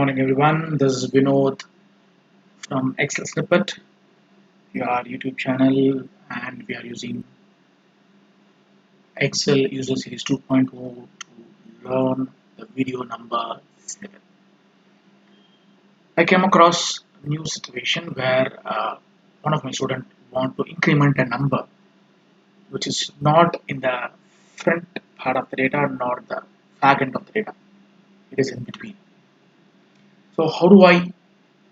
morning, everyone. This is Vinod from Excel Snippet, your YouTube channel, and we are using Excel User Series 2.0 to learn the video number 7. I came across a new situation where one of my students want to increment a number which is not in the front part of the data nor the back end of the data. It is in between. So how do I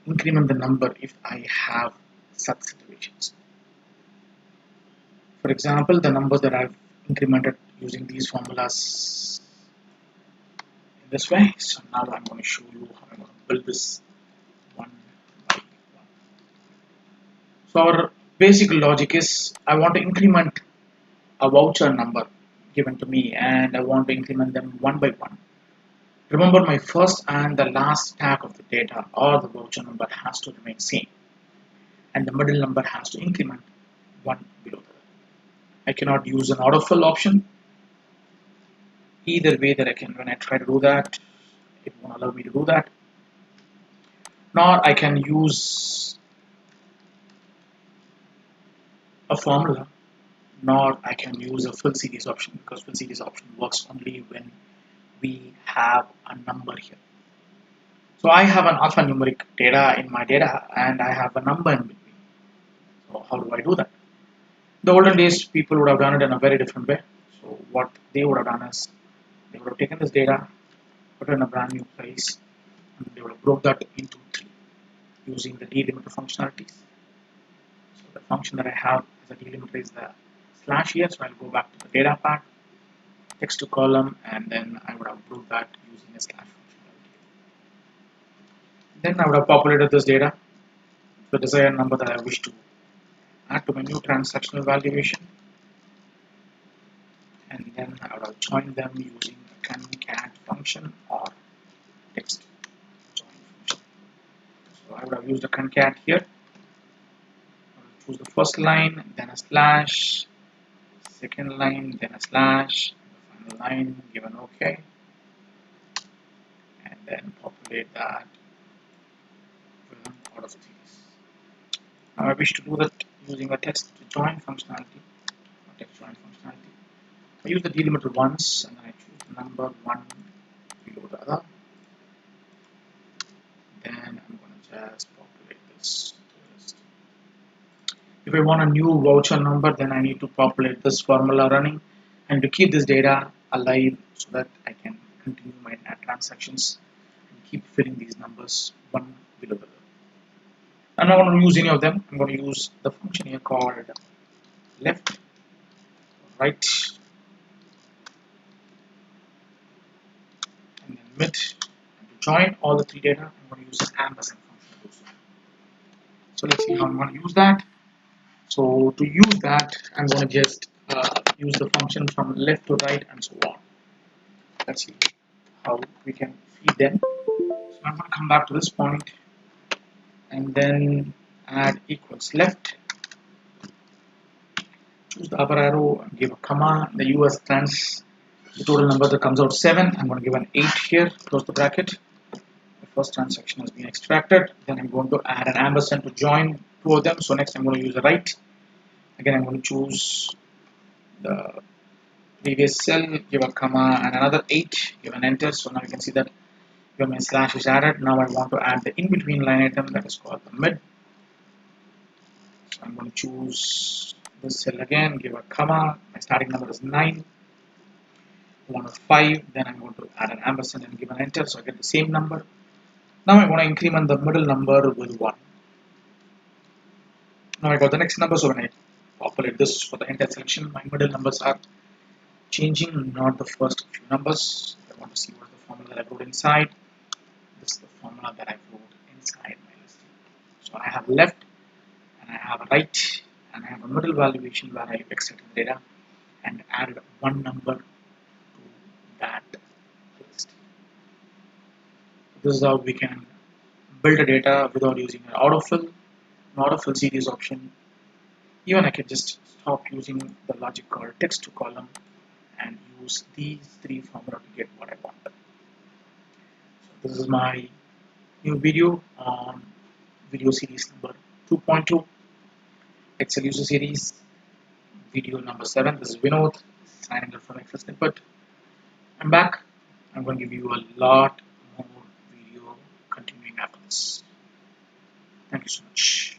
increment the number if I have such situations? For example, the numbers that I've incremented using these formulas in this way. So now I'm going to show you how I'm going to build this one by one. So our basic logic is I want to increment a voucher number given to me and I want to increment them one by one. Remember, my first and the last stack of the data or the voucher number has to remain same and the middle number has to increment one below the other. I cannot use an autofill option. Either way that I can, when I try to do that, it won't allow me to do that. Nor I can use a formula, nor I can use a fill series option because fill series option works only when we have a number here. So I have an alphanumeric data in my data and I have a number in between. So how do I do that? In the olden days, people would have done it in a very different way. So what they would have done is they would have taken this data, put it in a brand new place, and they would have broke that into three using the delimiter functionalities. So the function that I have as a delimiter is the slash here. So I'll go back to the data part, text to column, and then I would have broke that using a slash functionality. Then I would have populated this data, the desired number that I wish to add to my new transactional valuation, and then I would have joined them using a concat function or text join function. So I would have used a concat here. I would choose the first line, then a slash, second line, then a slash, the final line, give an OK, and then populate that with an out of these. Now I wish to do that using a text join functionality, or text join functionality. I use the delimiter once, and then I choose the number one below the other. Then I'm going to just populate this list. If I want a new voucher number, then I need to populate this formula running and to keep this data alive so that I can continue my transactions and keep filling these numbers one below the other. I'm not going to use any of them. I'm going to use the function here called left, right, and then mid. And to join all the three data, I'm going to use an ampersand function. So let's see how I'm going to use that. So to use that, I'm going to just use the function from left to right and so on. Let's see how we can feed them. So I'm going to come back to this point and then add equals left. Choose the upper arrow, give a comma. The US trans the total number that comes out 7. I'm going to give an 8 here, close the bracket. The first transaction has been extracted. Then I'm going to add an ampersand to join two of them. So next I'm going to use a right. Again, I'm going to choose the previous cell, give a comma and another 8, give an enter. So now you can see that when my slash is added, now I want to add the in-between line item that is called the mid. So I'm going to choose this cell again, give a comma, my starting number is 9, 1 of 5, then I'm going to add an ampersand and give an enter, so I get the same number. Now I'm going to increment the middle number with 1. Now I got the next number, so when I populate this for the entire selection, my middle numbers are changing, not the first few numbers. I want to see what the formula that I wrote inside. This is the formula that I wrote inside my list. So I have left, and I have a right, and I have a middle valuation where I extracted the data and added one number to that list. This is how we can build a data without using an autofill, an autofill series option. Even I can just stop using the logic called text to column and use these three formula to get what I want. So this is my new video on video series number 2.2, Excel user series, video number 7. This is Vinod signing up from Excel Snippet. I'm back. I'm going to give you a lot more video continuing after this. Thank you so much.